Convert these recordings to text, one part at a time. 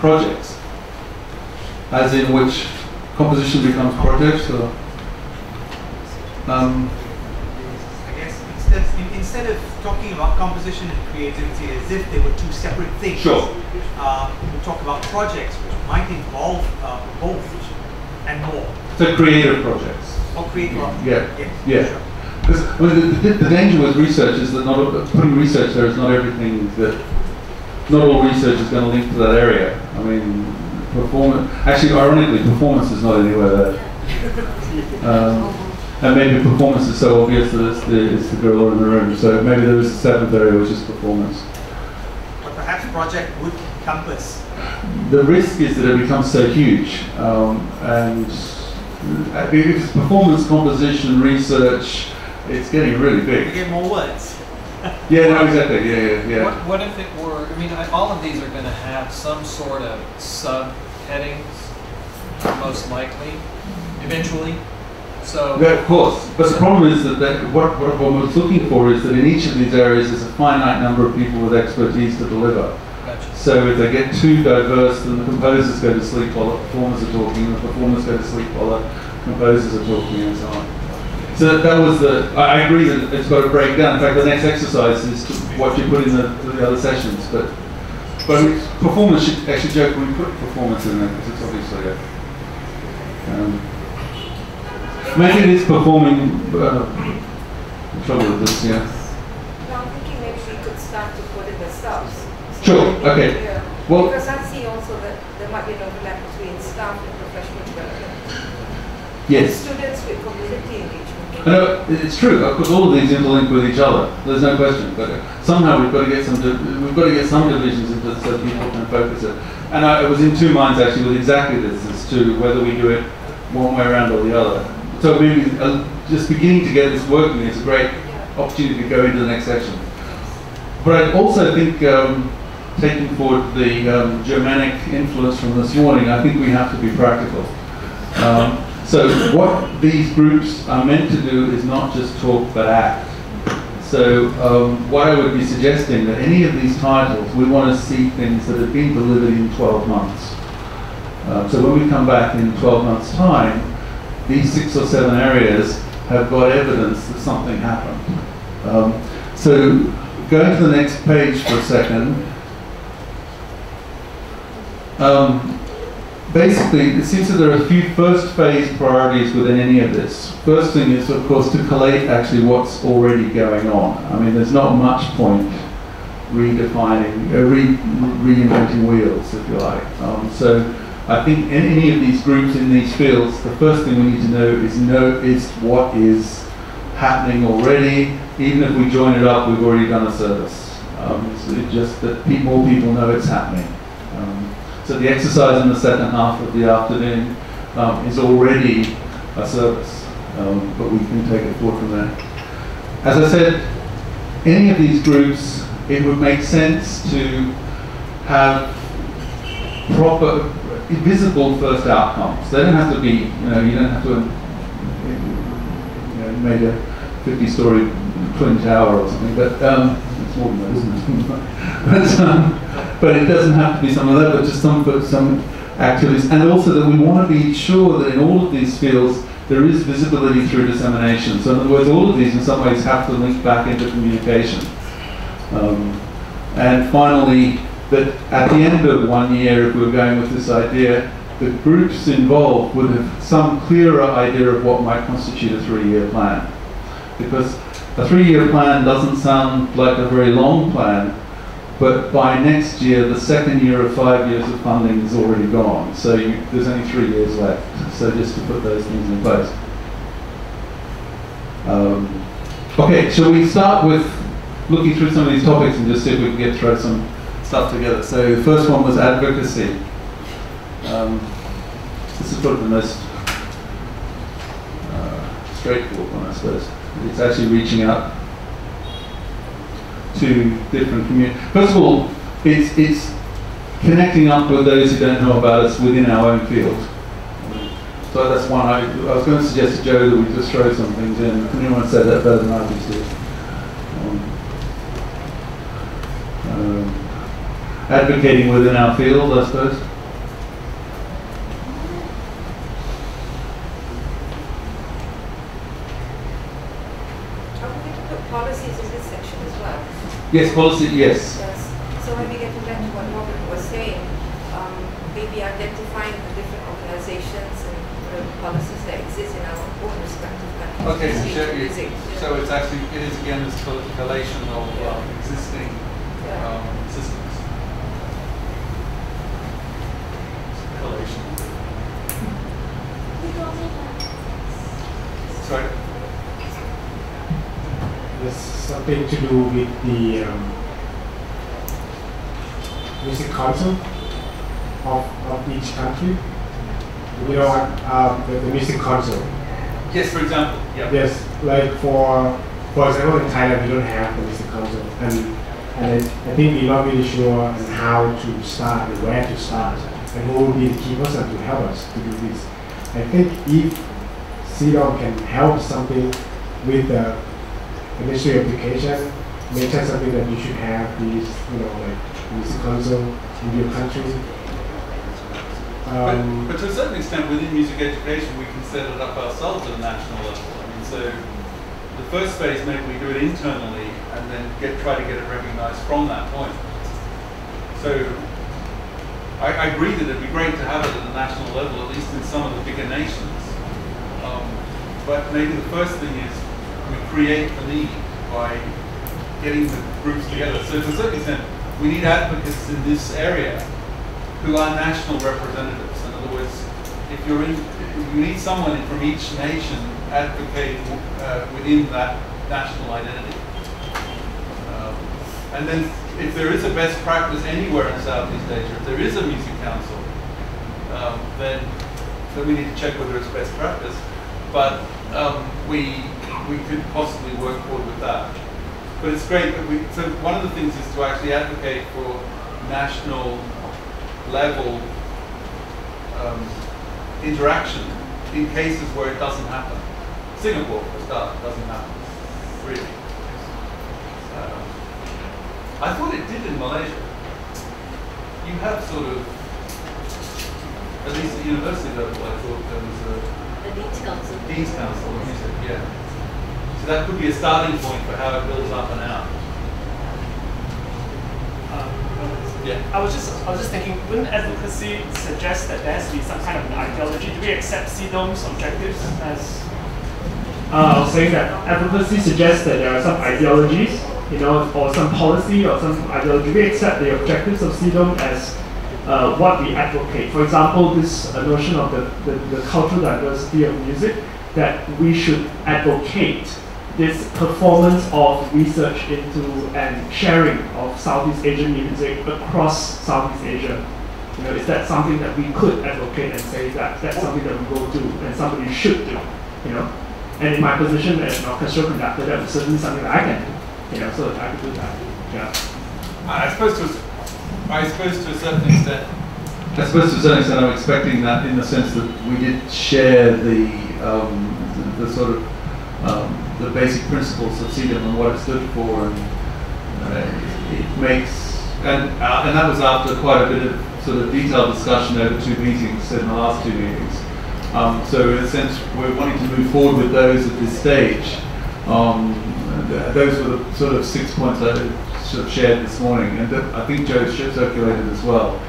projects, as in which composition becomes projects, or I guess instead of talking about composition and creativity as if they were two separate things, sure, we'll talk about projects which might involve both and more. So creative projects. Or creative. Yeah. Sure. Because the danger with research is that putting research there is not everything that, not all research is going to link to that area. I mean, actually, ironically, performance is not anywhere there. And maybe performance is so obvious that it's the gorilla in the room. So maybe there is a seventh area which is performance. But perhaps project would encompass. The risk is that it becomes so huge, and if it's performance, composition, research, it's getting really big. You get more words. Yeah, no, exactly. Yeah. What if it were? I mean, all of these are going to have some sort of subheadings, most likely, eventually. So yeah, of course. But the problem is that what we're looking for is that in each of these areas there's a finite number of people with expertise to deliver. Gotcha. So if they get too diverse, then the composers go to sleep while the performers are talking, and the performers go to sleep while the composers are talking, and so on. So that was I agree that it's got to break down. In fact, the next exercise is what you put in the other sessions. But performance should actually joke when we put performance in there, because it's obviously maybe it is performing. Trouble with this, yeah. No, I'm thinking maybe we could start to put in the subs. Sure. Okay. Yeah. Well, because I see also that there might be an overlap between staff and professional development. yes. Students with community engagement. No, it's true. Because all of these interlink with each other. There's no question. But somehow we've got to get some divisions into so people can focus it. And I was in two minds actually with exactly this as to whether we do it one way around or the other. So maybe just beginning to get this working is a great opportunity to go into the next section. But I also think, taking forward the Germanic influence from this morning, I think we have to be practical. So what these groups are meant to do is not just talk but act. So what I would be suggesting that any of these titles, we want to see things that have been delivered in 12 months. So when we come back in 12 months' time, these 6 or 7 areas have got evidence that something happened. So going to the next page for a second. Basically, it seems that there are a few first phase priorities within any of this. First thing is, of course, to collate actually what's already going on. I mean, there's not much point redefining, reinventing wheels, if you like. So I think in any of these groups in these fields, the first thing we need to know is what is happening already. Even if we join it up, we've already done a service. It's just that more people know it's happening. So the exercise in the second half of the afternoon is already a service, but we can take it forward from there. As I said, any of these groups, it would make sense to have proper, visible first outcomes. They don't have to be, you don't have to make a 50-story twin tower or something, but it's more than that, isn't it? But it doesn't have to be some of that, but just some activities. And also that we want to be sure that in all of these fields there is visibility through dissemination. So in other words, all of these in some ways have to link back into communication. And finally, that at the end of 1 year, if we were going with this idea, the groups involved would have some clearer idea of what might constitute a 3-year plan. Because a 3-year plan doesn't sound like a very long plan, but by next year, the second year of 5 years of funding is already gone. So there's only 3 years left. So just to put those things in place. Okay, shall we start with looking through some of these topics and just see if we can throw some stuff together. So the first one was advocacy. This is probably the most straightforward one, I suppose. It's actually reaching out to different communities. First of all, it's connecting up with those who don't know about us within our own field. So that's one. I was going to suggest to Joe that we just throw some things in. Anyone said that better than I did? Advocating within our field, I suppose. Yes, policy, yes. Yes. So maybe getting back to what Robert was saying, maybe identifying the different organizations and policies that exist in our own respective countries. Okay, Music. so it's actually, it is again this collation of existing systems. Collation. Sorry? There's something to do with the music council of each country. You know, the music council. Yes, for example. Yeah. Yes, like for example, in Thailand we don't have the music council, and I think we're not really sure on how to start and where to start, and who will be the key person to help us to do this. I think if SEADOM can help something with the Ministry of Education, mention something that you should have these, you know, like music council in your country. But to a certain extent, within music education, we can set it up ourselves at a national level. I mean, so the first phase, maybe we do it internally, and then try to get it recognised from that point. So I agree that it'd be great to have it at a national level, at least in some of the bigger nations. But maybe the first thing is we create the need by getting the groups together. So to a certain extent, we need advocates in this area who are national representatives. In other words, if you need someone from each nation advocating within that national identity. And then if there is a best practice anywhere in Southeast Asia, if there is a music council, then we need to check whether it's best practice. But we could possibly work forward with that. But it's great that so one of the things is to actually advocate for national level interaction in cases where it doesn't happen. Singapore, for a start, doesn't happen, really. I thought it did in Malaysia. You have sort of, at least at university level, I thought there was The Dean's Council. Dean's Council of Music, yeah. So that could be a starting point for how it builds up and out. Yeah. I was just thinking, wouldn't advocacy suggest that there has to be some kind of an ideology? Do we accept SEADOM's objectives as? I was saying that advocacy suggests that there are some ideologies, you know, or some policy or some ideology. We accept the objectives of SEADOM as what we advocate. For example, this notion of the cultural diversity of music, that we should advocate this performance of research into and sharing of Southeast Asian music across Southeast Asia. You know, is that something that we could advocate and say that that's something that we will do and somebody should do? You know, and in my position as an orchestral conductor, that was certainly something that I can do. You know, so that I could do that. Yeah. I suppose to a certain extent, I'm expecting that in the sense that we did share the sort of the basic principles of SEADOM and what it stood for, and it makes, and that was after quite a bit of sort of detailed discussion over 2 meetings, in the last 2 meetings. So in a sense, we're wanting to move forward with those at this stage. Those were the sort of 6 points I sort of shared this morning, and I think Joe circulated as well.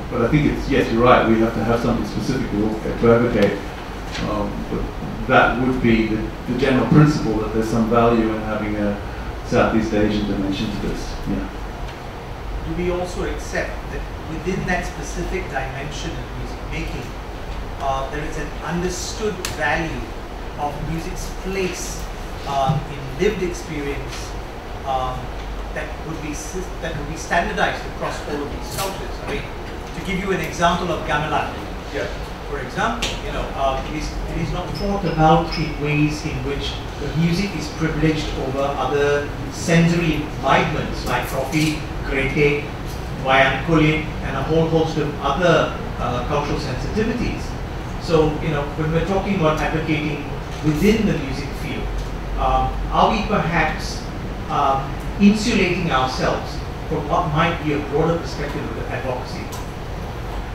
But I think it's, yes, you're right, we have to have something specific to advocate. But that would be the general principle, that there's some value in having a Southeast Asian dimension to this. Yeah. Do we also accept that within that specific dimension of music making, there is an understood value of music's place in lived experience that would be standardized across all of these cultures? I mean, to give you an example of gamelan, Yeah. for example, you know, it is not thought about in ways in which the music is privileged over other sensory environments like coffee, grete, wayang kulit, and a whole host of other cultural sensitivities. So, you know, when we're talking about advocating within the music field, are we perhaps insulating ourselves from what might be a broader perspective of advocacy?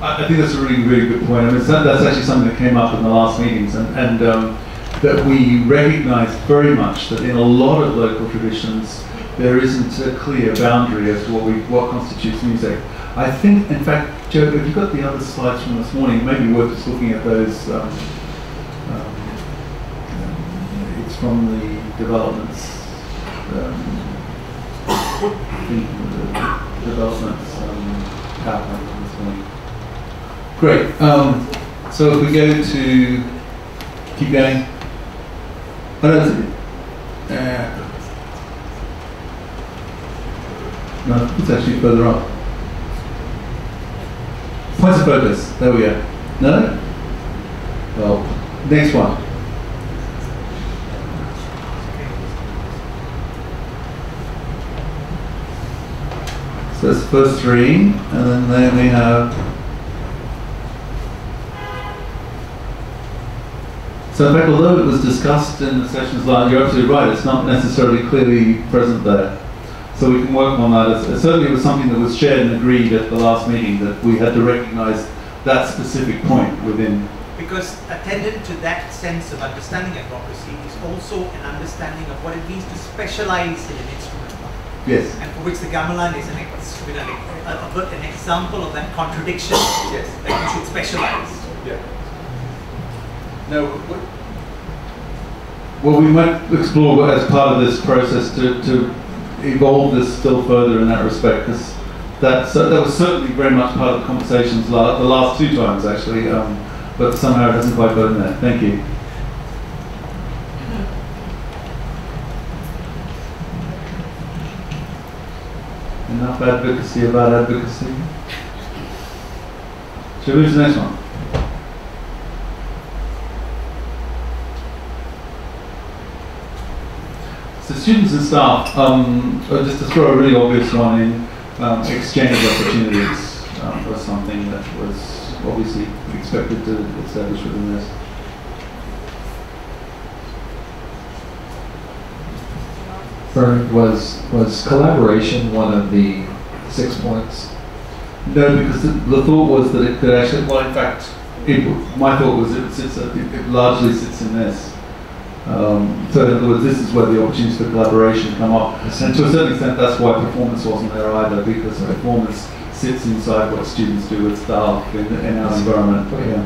I think that's a really, really good point. I mean, that's actually something that came up in the last meetings, and that we recognise very much that in a lot of local traditions, there isn't a clear boundary as to what constitutes music. I think, in fact, Joe, have you got the other slides from this morning? Maybe worth just looking at those. It's from the developments. Developments PowerPoint from this morning. Great. So if we go to keep going. Oh, no, no, it's actually further up. Points of focus. There we go. No? Well, next one. So that's the first three, and then we have. So in fact, although it was discussed in the sessions last, you're absolutely right, it's not necessarily clearly present there. So we can work on that. Certainly it was something that was shared and agreed at the last meeting, that we had to recognize that specific point within. Because attendant to that sense of understanding advocacy is also an understanding of what it means to specialize in an instrument. Yes. And for which the gamelan is an example of that contradiction. Yes. That you should specialize. Yeah. No. Well, we might explore as part of this process to evolve this still further in that respect, because that was certainly very much part of the conversations the last two times actually, but somehow it hasn't quite got in there. Thank you. Enough advocacy about advocacy. Shall we move to the next one? So students and staff, just to throw a really obvious one in, exchange opportunities was something that was obviously expected to establish within this. Bernard, was collaboration one of the 6 points? No, because the thought was that it could actually, well in fact, my thought was it largely sits in this. So in other words, this is where the opportunities for collaboration come up. And to a certain extent, that's why performance wasn't there either, because performance sits inside what students do with staff in our environment. Yeah.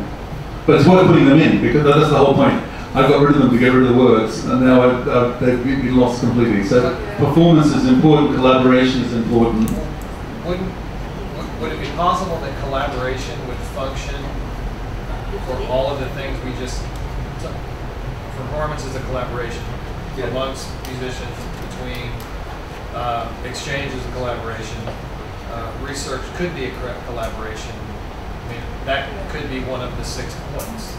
But it's worth putting them in, because that's the whole point. I got rid of them to get rid of the words, and now they've been lost completely. So performance is important, collaboration is important. Would it be possible that collaboration would function for all of the things we just took? Performance is a collaboration amongst musicians, between exchange is a collaboration, research could be a collaboration. I mean, that could be one of the 6 points.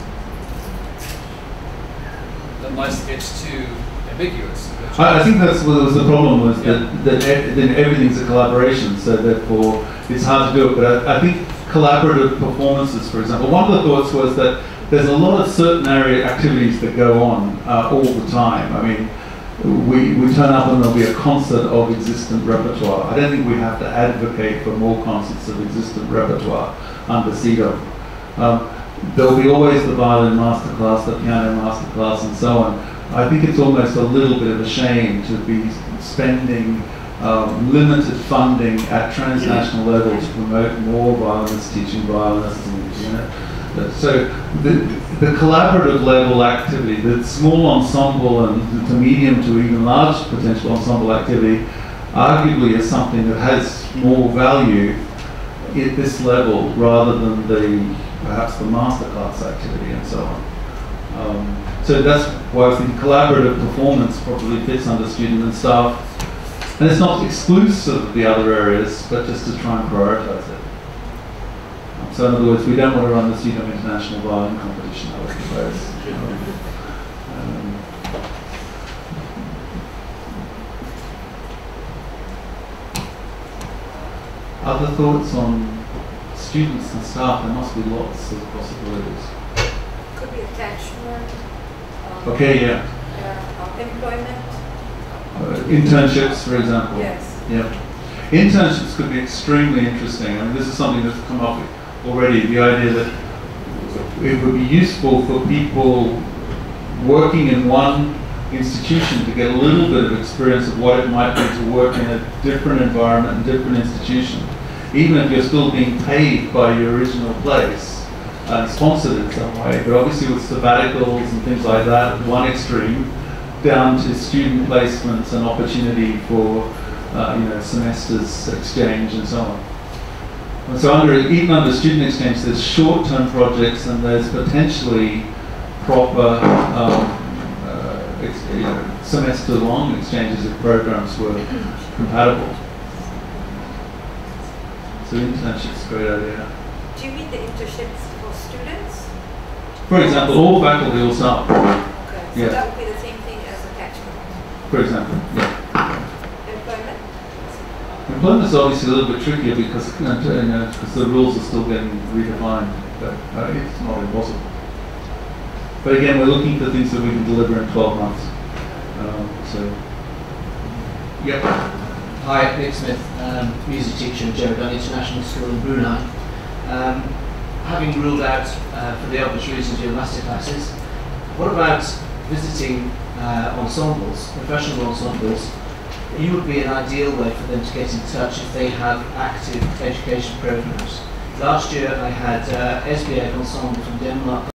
Unless it's too ambiguous. I think that's what was the problem, was that everything's a collaboration, so therefore it's hard to do it. But I think collaborative performances, for example, one of the thoughts was that there's a lot of certain area activities that go on all the time. I mean, we turn up and there'll be a concert of existent repertoire. I don't think we have to advocate for more concerts of existent repertoire under SEADOM. There'll be always the violin masterclass, the piano masterclass, and so on. I think it's almost a little bit of a shame to be spending limited funding at transnational level to promote more violinists teaching violinists, and, so the collaborative level activity, the small ensemble and to medium to even large potential ensemble activity, arguably is something that has more value at this level rather than perhaps the masterclass activity and so on. So that's why I think collaborative performance probably fits under student and staff. And it's not exclusive of the other areas, but just to try and prioritize it. So in other words, we don't want to run the SEADOM International Violin Competition, I would suppose. Other thoughts on students and staff? There must be lots of possibilities. Could be attachment. Okay, yeah. Employment. Internships, for example. Yes. Yeah. Internships could be extremely interesting. I mean, this is something that's come up already, the idea that it would be useful for people working in one institution to get a little bit of experience of what it might be to work in a different environment and different institution, even if you're still being paid by your original place and sponsored in some way. But obviously with sabbaticals and things like that at one extreme, down to student placements and opportunity for semesters exchange and so on. And so even under student exchange, there's short-term projects and there's potentially proper semester-long exchanges if programs were compatible. So internships, great idea. Do you mean the internships for students? For example, all faculty, all staff. Okay, so Yeah. that would be the same thing as attachment. For example, yeah. Employment? Employment is obviously a little bit trickier because the rules are still getting redefined, but it's not impossible. But again, we're looking for things that we can deliver in 12 months. Yep. Hi, Nick Smith, music teacher at Jeredan International School in Brunei. Having ruled out, for the obvious reasons, your master classes, what about visiting ensembles, professional ensembles? You would be an ideal way for them to get in touch if they have active education programs. Last year I had SBA ensemble from Denmark